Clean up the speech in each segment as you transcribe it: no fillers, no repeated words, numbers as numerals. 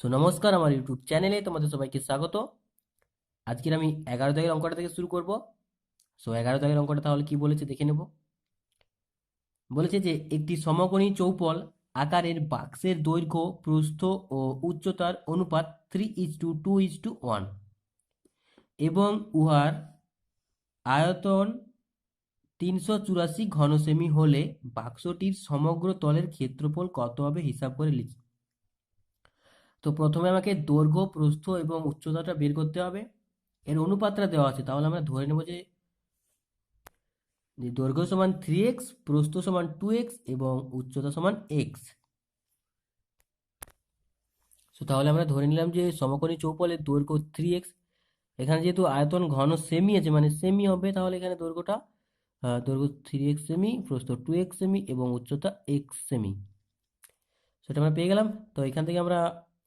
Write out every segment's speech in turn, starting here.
নমস্কার, আমার ইউটিউব চ্যানেলে তোমাদের সবাইকে স্বাগত। আজকের আমি 11 দাগের অঙ্কটা থেকে শুরু করব। 11 দাগের অঙ্কটা তাহলে কি বলেছে দেখে নেব। বলেছে যে একটি সমকোণী চৌপল আকারের বাক্সের দৈর্ঘ্য, প্রস্থ ও উচ্চতার অনুপাত 3:2:1 এবং উহার আয়তন 384 ঘনসেমি হলে বাক্সটির সমগ্র তলের ক্ষেত্রফল কত হবে হিসাব করে লিখি। তো প্রথমে আমাকে দৈর্ঘ্য, প্রস্থ এবং উচ্চতাটা বের করতে হবে। এর অনুপাতটা দেওয়া আছে, তাহলে আমরা ধরে নেব যে দৈর্ঘ্য সমান 3x, প্রস্থ সমান 2x এবং উচ্চতা সমান x। তাহলে আমরা ধরে নিলাম যে সমকোণী চৌপলের দৈর্ঘ্য 3x। এখানে যেহেতু আয়তন ঘন সেমি আছে, মানে সেমি হবে, তাহলে এখানে দৈর্ঘ্য 3x সেমি, প্রস্থ 2x সেমি এবং উচ্চতা x সেমি। সেটা আমরা পেয়ে গেলাম। তো এখান থেকে আমরা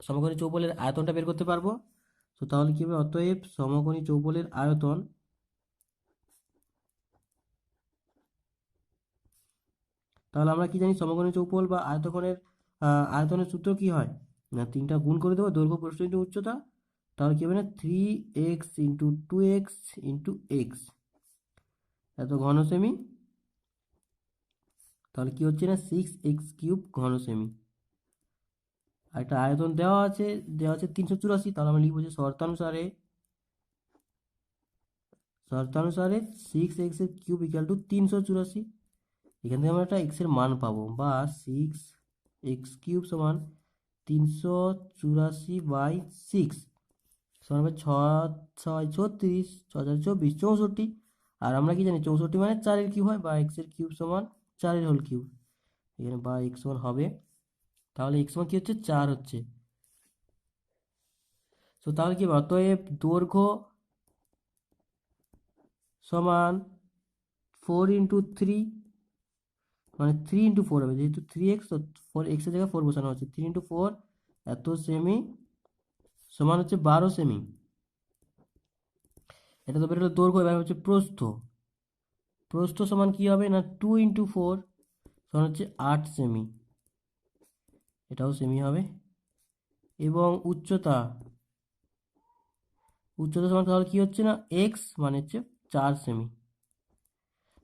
সমকোণী চৌপলের আয়তনটা বের করতে পারবো। তাহলে কি হবে, অতএব সমকোণী চৌপলের আয়তন, তাহলে আমরা কি জানি সমকোণী চৌপল বা আয়তনের আয়তনের সূত্র কি হয় না, 3টা গুণ করে দেবো, দৈর্ঘ্য, প্রস্থ ইন্টু উচ্চতা। তাহলে কি হবে না, 3x into 2x into x, এত ঘন সেমি। তাহলে কি হচ্ছে না, 6x³ ঘন সেমি। আর একটা আয়তন দেওয়া আছে 384। তাহলে আমরা লিখবো যে শর্তানুসারে 6x³ = 384। এখান থেকে আমরা একটা x এর মান পাবো, বা 6x³ সমান 384/6 সমান হবে 6×6 = 36, 6×4 = 64। আর আমরা কি জানি 64 মানে 4-এর কিউব হয়, বা x এর কিউব সমান 4-এর হোল কিউব। এখানে বা x সমান হবে, তাহলে x সমান কি হচ্ছে, 4 হচ্ছে। তাহলে কি হবে, অতএব দৈর্ঘ্য সমান 4 × 3, মানে 3 × 4 হবে, যেহেতু 3x, তো 4x এর জায়গায় 4 বসানো হচ্ছে। 3 × 4 এত সেমি সমান হচ্ছে 12 সেমি। এটা তো বেরোলো দৈর্ঘ্য। এবার হচ্ছে প্রস্থ। প্রস্থ সমান কি হবে না, 2 × 4 সমান হচ্ছে 8 সেমি, এটাও সেমি হবে। এবং উচ্চতা সমান তাহলে কি হচ্ছে না, x মানে হচ্ছে 4 সেমি।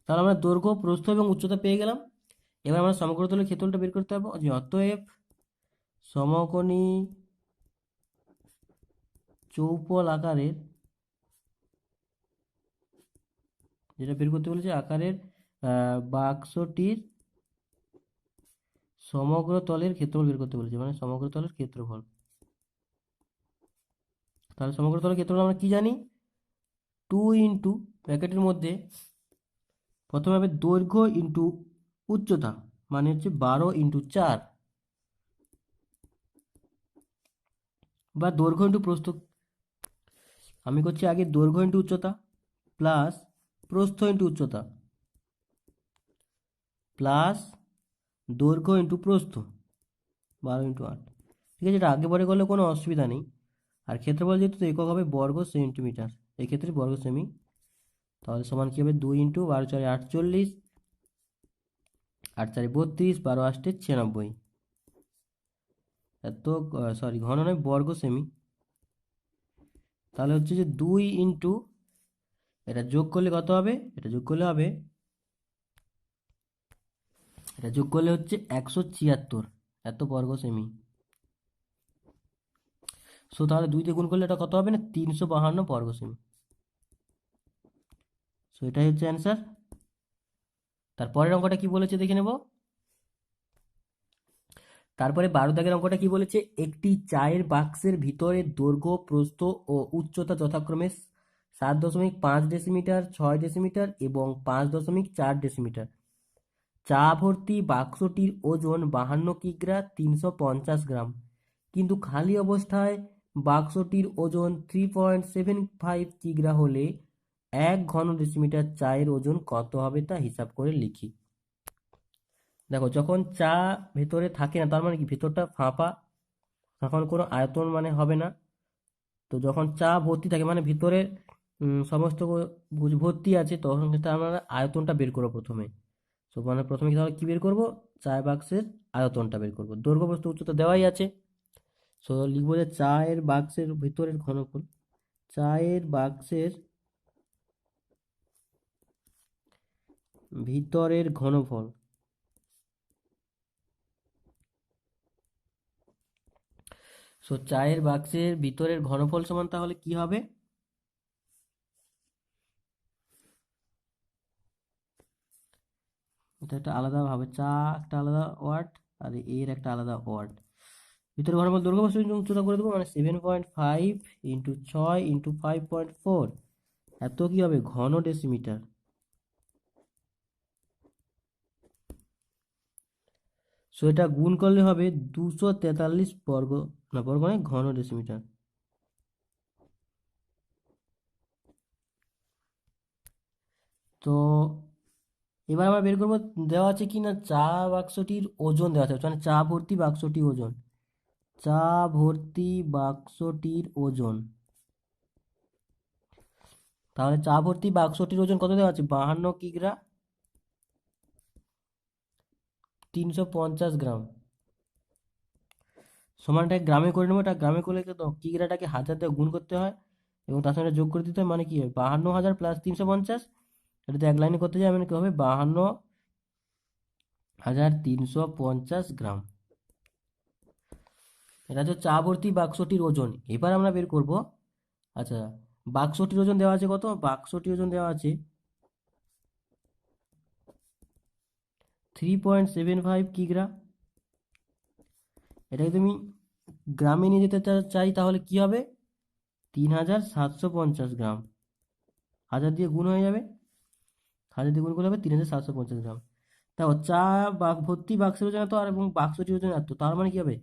তাহলে আমরা দৈর্ঘ্য, প্রস্থ এবং উচ্চতা পেয়ে গেলাম। এবার আমরা সমগ্র তলের ক্ষেত্রফলটা বের করতে পারবো। যে অতএব সমকোণী চৌপল আকারের, যেটা বের করতে বলেছে, আকারের বাক্সটির সমগ্র তলের ক্ষেত্রফল বের করতে বলেছে, মানে সমগ্র তলের ক্ষেত্রফল। তাহলে সমগ্র তলের ক্ষেত্রফল আমরা কি জানি, 2 ইন্টু ব্র্যাকেটের মধ্যে প্রথমে হবে দৈর্ঘ্য ইন্টু উচ্চতা, মানে হচ্ছে 12 × 4, বা দৈর্ঘ্য ইন্টু প্রস্থ। আমি করছি আগে দৈর্ঘ্য ইন্টু উচ্চতা প্লাস প্রস্থ ইন্টু উচ্চতা প্লাস দৈর্ঘ্য ইন্টু প্রস্থ, 12 × 8। ঠিক আছে, এটা আগে পরে করলে কোনো অসুবিধা নেই। আর ক্ষেত্রফল যেহেতু, তো একক হবে বর্গ সেন্টিমিটার, এক্ষেত্রে বর্গ সেমি। তাহলে সমান কি হবে, 2 × 12 × 4 = 48, 8 × 4 = 32, 12 × 8 = 96। এত ঘন নয়, বর্গ সেমি। তাহলে হচ্ছে যে 2 ইন্টু, এটা যোগ করলে কত হবে, এটা যোগ করলে হচ্ছে 176, এত বর্গ সেমি। তাহলে 2 দিয়ে গুণ করলে এটা কত হবে না, 352 বর্গ সেমি। এটাই হচ্ছে অ্যান্সার। তারপরের অঙ্কটা কি বলেছে দেখে নেব। তারপরে 12 দাগের অঙ্কটা কি বলেছে, একটি চায়ের বাক্সের ভিতরে দৈর্ঘ্য, প্রস্থ ও উচ্চতা যথাক্রমে 7.5 ডেসিমিটার, 6 ডেসিমিটার এবং 5.4 ডেসিমিটার। চা ভর্তি বাক্সটির ওজন 52 কিগ্রা, 350 গ্রাম। কিন্তু খালি অবস্থায় বাক্সটির ওজন 3.75 কিগ্রা হলে 1 ঘন ডেসিমিটার চায়ের ওজন কত হবে তা হিসাব করে লিখি। দেখো, যখন চা ভেতরে থাকে না, তার মানে কি ভেতরটা ফাঁপা, তখন কোনো আয়তন মানে হবে না। তো যখন চা ভর্তি থাকে, মানে ভিতরে সমস্ত ভর্তি আছে, তখন কিন্তু আমরা আয়তনটা বের করবো প্রথমে। মানে প্রথমে তাহলে কি বের করবো, চা বাক্সের আয়তনটা বের করবো। দৈর্ঘ্য, প্রস্থ, উচ্চতা দেওয়াই আছে। সো লিখবো যে চায়ের বাক্সের ভিতরের ঘনফল, চায়ের বাক্সের ভিতরের ঘনফল। সো চায়ের বাক্সের ভিতরের ঘনফল সমান তাহলে কি হবে? এটা একটা আলাদা ভাবে, চা একটা আলাদা ওয়ার্ড আর এর একটা আলাদা ওয়ার্ড। ভিতরের ঘনফল দৈর্ঘ্য প্রস্থ উচ্চতা করে দেবো, মানে 7.5 ইন্টু 6 ইন্টু 5.4, এত কি হবে ঘন ডেসিমিটার। সো এটা গুণ করলে হবে 243 বর্গ, না বর্গ নয়, ঘন ডেসিমিটার। তো এবার আমরা বের করবো দেওয়া আছে কি না চা বাক্সটির ওজন দেওয়া আছে, মানে চা ভর্তি বাক্সটি ওজন, চা ভর্তি বাক্সটির ওজন। তাহলে চা ভর্তি বাক্সটির ওজন কত দেওয়া আছে? 52 কিগ্রা, 350 গ্রাম। সমানটাকে গ্রামে করে নেবো, এটা গ্রামে করলে তো কিগ্রাটাকে হাজার দিয়ে গুণ করতে হয় এবং তার সঙ্গে যোগ করে দিতে হয়, মানে কি হয় 52,000 প্লাস 350, এটা তো এক লাইনে করতে যায়, মানে কি হবে 52,350 গ্রাম। এটা হচ্ছে চা ভর্তি বাক্সটির ওজন। এবার আমরা বের করব, আচ্ছা বাক্সটির ওজন দেওয়া আছে কত? বাক্সটির ওজন দেওয়া আছে 3.75 কিগ্রা। এটাকে তুমি গ্রামে নিয়ে যেতে চাই তাহলে কি হবে? 3,750 গ্রাম, হাজার দিয়ে গুণ হয়ে যাবে, হাজার দিয়ে গুণ করলে হবে 3,750 গ্রাম। তাও চা ভর্তি বাক্সের ওজন এত, আর এবং বাক্সটির ওজন এত, তার মানে কি হবে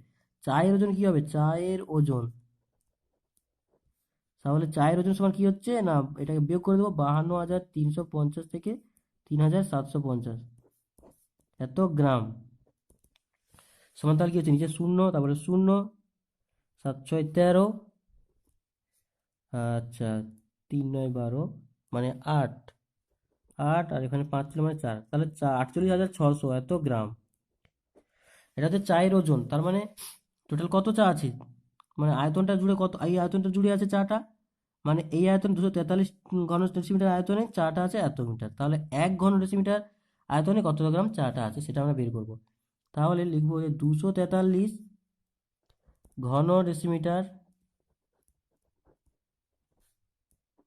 চায়ের ওজন কি হবে? চায়ের ওজন, তাহলে চায়ের ওজন সমান কি হচ্ছে না, এটাকে বিয়োগ করে দেবো, 52,350 থেকে 3,750 এত গ্রাম সমান, তাহলে কি হচ্ছে নিচে শূন্য, তারপরে শূন্য, 7 6 13, আচ্ছা 3 9 12, মানে 8 8, আর এখানে 5 ছিল মানে 4, তাহলে 48,600 এত গ্রাম। এটা হচ্ছে চায়ের ওজন। তার মানে টোটাল কত চা আছে, মানে আয়তনটা জুড়ে কত, এই আয়তনটা জুড়ে আছে চাটা, মানে এই আয়তন 243 ঘন ডেসিমিটার আয়তনে চাটা আছে এত মিটার, তাহলে 1 ঘন ডেসিমিটার আয়তনে কত গ্রাম চাটা আছে সেটা আমরা বের করব। তাহলে লিখবো যে 243 ঘন ডেসিমিটার,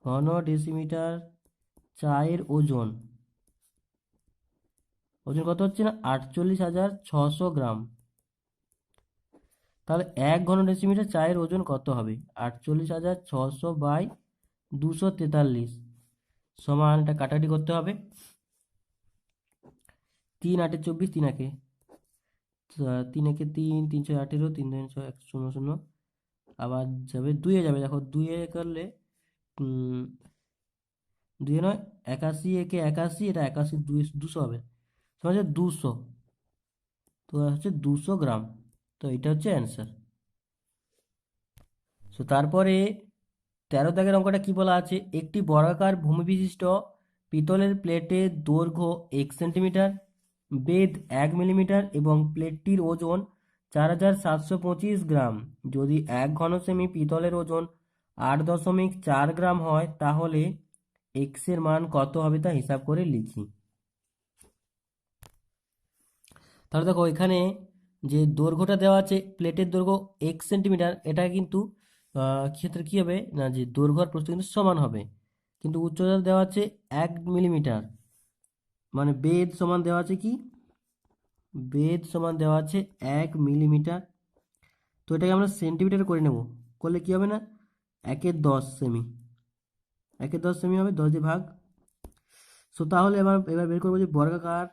ঘন ডেসিমিটার চায়ের ওজন, ওজন কত হচ্ছে না 48,600 গ্রাম। তাহলে 1 ঘন ডেসিমিটার চায়ের ওজন কত হবে? 48,600 বাই 243 সমান, এটা কাটাকাটি করতে হবে, 3 8 24, 3 একে 3, 3 6 18, 3 2 6 1 0 0, আবার যাবে 2 যাবে, দেখো 2 করলে 2 নয় 81, একে 81, এটা 81 200 হবে, সমান হচ্ছে 200, তো হচ্ছে 200 গ্রাম। তো এটা হচ্ছে অ্যান্সার। সো তারপরে 13 দাগের অঙ্কটা কি বলা আছে? একটি বর্গাকার ভূমি বিশিষ্ট পিতলের প্লেটের দৈর্ঘ্য 1 সেন্টিমিটার, বেধ 1 মিলিমিটার এবং প্লেটটির ওজন 4,725 গ্রাম। যদি 1 ঘন সেমি পিতলের ওজন 8.4 গ্রাম হয় তাহলে এক্স এর মান কত হবে তা হিসাব করে লিখি। তাহলে দেখো এখানে যে দৈর্ঘ্যটা দেওয়া আছে, প্লেটের দৈর্ঘ্য 1 সেন্টিমিটার, এটা কিন্তু ক্ষেত্রে কি হবে না, যে দৈর্ঘ্য আর প্রস্থ কিন্তু সমান হবে, কিন্তু উচ্চতা দেওয়া আছে 1 মিলিমিটার, মানে বেধ সমান দেওয়া আছে কি, বেধ সমান দেওয়া আছে 1 মিলিমিটার। তো এটাকে আমরা সেন্টিমিটার করে নেব, করলে কি হবে না 1/10 সেমি, 1/10 সেমি হবে, 10 দিয়ে ভাগ। সো তাহলে এবার বের করবো যে বর্গাকার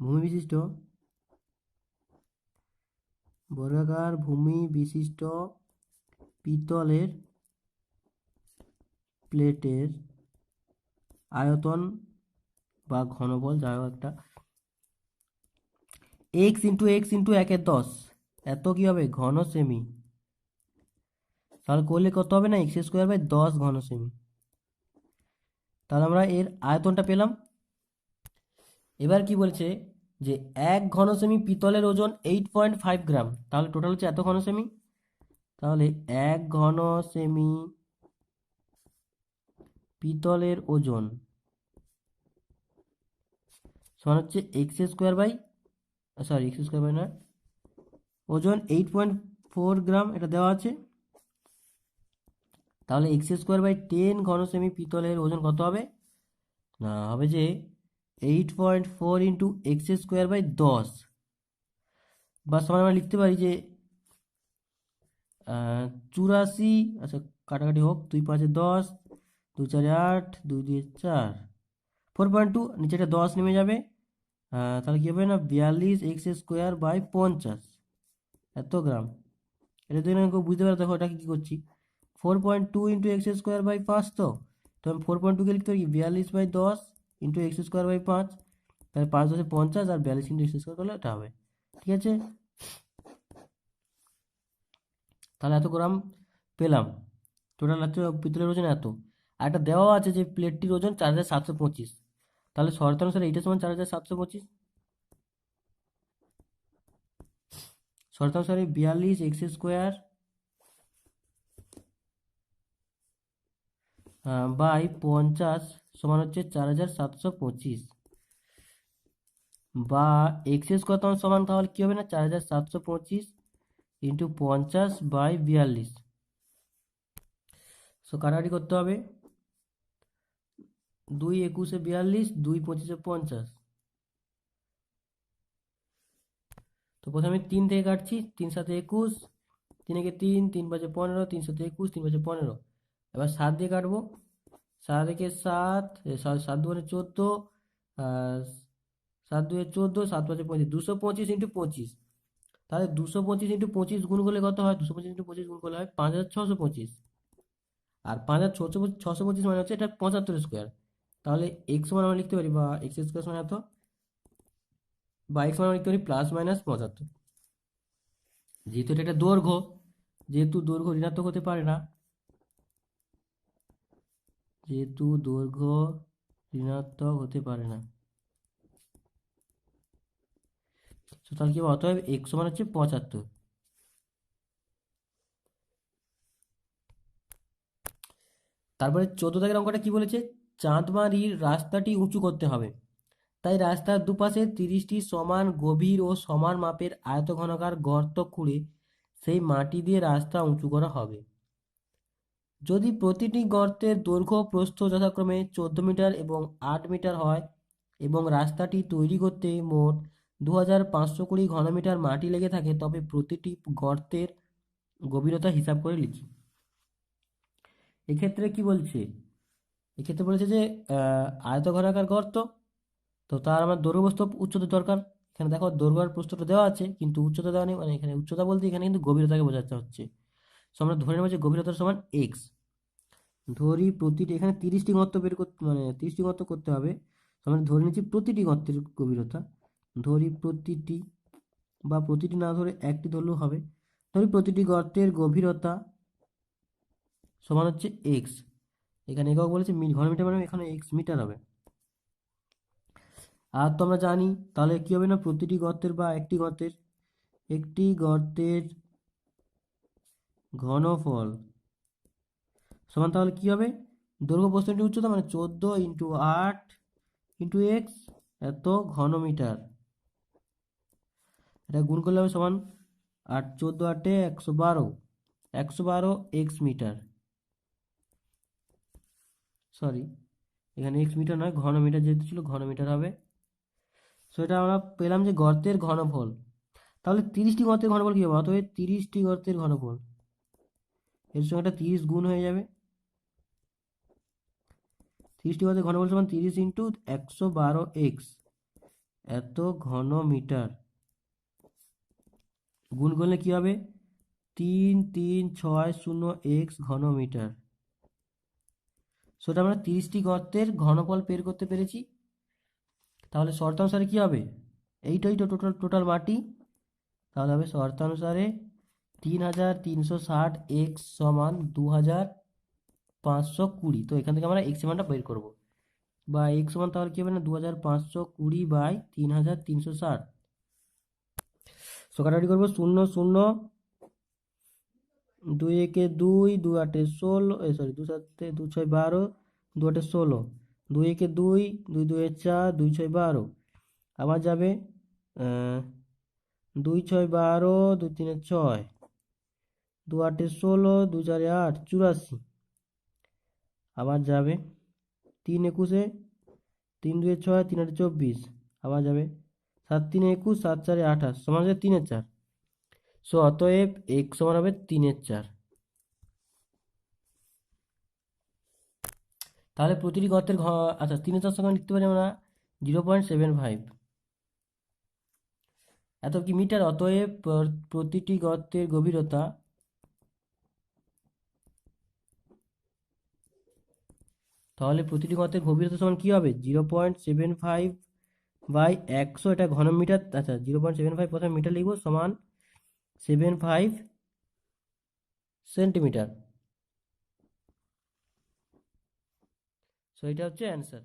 ভূমি বিশিষ্ট, বর্গাকার ভূমি বিশিষ্ট পিতলের প্লেটের আয়তন বা ঘনফল, যা হোক একটা, x ইন্টু 1/10, এত কি হবে ঘন সেমি, তাহলে করলে কত হবে না x² বাই 10 ঘন সেমি। তাহলে আমরা এর আয়তনটা পেলাম। এবার কি বলছে যে 1 ঘন সেমি পিতলের ওজন 8.5 গ্রাম, তাহলে টোটাল হচ্ছে এত ঘন সেমি, তাহলে 1 ঘন সেমি পিতলের ওজন সমান হচ্ছে x² না, ওজন 8.4 গ্রাম এটা দেওয়া আছে। তাহলে x²/10 ঘন সেমি পিতলের ওজন কত হবে? না, হবে যে 8.4 ইন্টু x²/10, বা সমান আমরা লিখতে পারি যে 84। আচ্ছা, কাটাকাটি হোক, 2×5=10, 2×4=8, 2×2=4, 4.2, নিচে একটা 10 নেমে যাবে। তাহলে কি হবে না, 42x²/50 এত গ্রাম। এটা তো কেউ বুঝতে পারে, দেখো এটা কি করছি, 4.2 ইন্টু x²/5, তো আমি 4.2কে লিখতে পারি 42/10 ইন্টু x²/5, তাহলে 5×10=50, আর 42 ইন্টু x² করলে এটা হবে। ঠিক আছে, তাহলে এত গ্রাম পেলাম, টোটাল হচ্ছে পিতলের ওজন এত। আর একটা দেওয়া আছে যে প্লেটটির ওজন 4725, তাহলে শর্তানুসারে এইটা সমান 4725, শর্তানুসারে 42x² বাই 50 সমান হচ্ছে 4725, বা x² তখন সমান তাহলে কি হবে না, 4725 ইন্টু 50/42। সো কাটাকাটি করতে হবে, 2×21=42, 2×25=50। তো প্রথমে 3 থেকে কাটছি, 3×7=21, 3×3, 3×5=15, 3×7=21, 3×5=15। এবার 7 দিয়ে কাটবো, 7×1=7, 7×2=14, আর 7×2=14, 7×5=35, 225 ইন্টু 25। তাহলে 225 ইন্টু 25 গুণ করলে কত হয়, 225 ইন্টু 25 গুণ করলে হয় 5625, আর 5625 মানে হচ্ছে এটা 75²। তাহলে এক্স সমান আমরা লিখতে পারি, বা x² সমান এত, বা এক্স সমান আমরা লিখতে পারি +-75। যেহেতু এটা একটা দৈর্ঘ্য, যেহেতু দৈর্ঘ্য ঋণাত্মক হতে পারে না, যেহেতু দৈর্ঘ্য ঋণাত্মক হতে পারে না, তো তাহলে কি হবে, অতএব এক্স সমান হচ্ছে 75। তারপরে 14 দাগের অঙ্কটা কি বলেছে, চাঁদমারির রাস্তাটি উঁচু করতে হবে, তাই রাস্তার দুপাশে 30টি সমান গভীর ও সমান মাপের আয়তঘনাকার গর্ত খুঁড়ে সেই মাটি দিয়ে রাস্তা উঁচু করা হবে। যদি প্রতিটি গর্তের দৈর্ঘ্য ও প্রস্থ যথাক্রমে 14 মিটার এবং 8 মিটার হয়, এবং রাস্তাটি তৈরি করতে মোট 2520 ঘনমিটার মাটি লেগে থাকে, তবে প্রতিটি গর্তের গভীরতা হিসাব করে লিখি। এক্ষেত্রে কি বলছে, এক্ষেত্রে বলেছে যে আয়তঘনাকার গর্ত, তো তার আমার দৈর্ঘ্য প্রস্থ উচ্চতা দরকার। এখানে দেখো দৈর্ঘ্য আর প্রস্থটা দেওয়া আছে, কিন্তু উচ্চতা দেওয়া নেই, মানে এখানে উচ্চতা বলতে এখানে কিন্তু গভীরতাকে বোঝাতে হচ্ছে। সো আমরা ধরে নেব যে গভীরতা সমান এক্স। ধরি প্রতিটি, এখানে 30টি গর্ত বের করতে, মানে 30টি গর্ত করতে হবে, তো আমরা ধরে নিচ্ছি প্রতিটি গর্তের গভীরতা। ধরি প্রতিটি, বা প্রতিটি না ধরে একটি ধরলেও হবে, ধরি প্রতিটি গর্তের গভীরতা সমান হচ্ছে এক্স। এখানে একক বলেছে ঘনমিটার, মানে এখানে এক্স মিটার হবে। আর তো আমরা জানি, তাহলে কি হবে না, প্রতিটি গর্তের বা একটি গর্তের ঘনফল সমান তাহলে কি হবে, দৈর্ঘ্য প্রস্থ ইন্টু উচ্চতা, মানে 14x8 এত ঘনমিটার, এটা গুণ করলে হবে সমান 8, 14×8 112, 112 এক্স মিটার, সরি এখানে এক্স মিটার নয়, ঘনমিটার যেহেতু ছিল ঘনমিটার হবে। সো এটা আমরা পেলাম যে গর্তের ঘনফল। তাহলে 30টি গর্তের ঘনফল কি হবে, অতএব 30টি গর্তের ঘনফল, এর সঙ্গে একটা 30 গুণ হয়ে যাবে, 30টি গর্তের ঘনফল সমান 30 ইন্টু 112x এত ঘনমিটার, গুণ করলে কি হবে, 3360 ঘনমিটার। সেটা আমরা 30টি গর্তের ঘনফল বের করতে পেরেছি। তাহলে শর্তানুসারে কি হবে, এইটাই তো টোটাল মাটি, তাহলে হবে শর্তানুসারে 3360x সমান 2520। তো এখান থেকে আমরা এক্স মানটা বের করবো, বা এক্স সমান তাহলে কি হবে না, 2520/3360। সো কাটাকাটি করবো, 0 0 দুই একে দুই, দু আটে ষোলো, সরি, দু সাতে দু ছয় 12, দু আটে 16, দুই একে দুই, দুই দুয়ে 4, দুই ছয় 12, আবার যাবে দুই ছয় 12, দুই তিনে 6, দু আটে 16, দু চারে 8, 84, আবার যাবে তিন একুশে, তিন দুয়ে 6, তিন আটে 24, আবার যাবে সাত তিনে 21, সাত চারে 28, সমান হচ্ছে 3-4। সো অতএব x সমান হবে 3-4। তাহলে প্রতিটি গর্তের আচ্ছা 3-4 সমান লিখতে পারি আমরা 0.75, এত কি মিটার। অতএব প্রতিটি গর্তের গভীরতা তাহলে প্রতিটি গর্তের গভীরতা সমান কি হবে 0.75 বাই 100, এটা ঘন মিটার। আচ্ছা 0.75 প্রথমে মিটার লিখবো, সমান 75 সেন্টিমিটার। সো এটা হচ্ছে অ্যান্সার।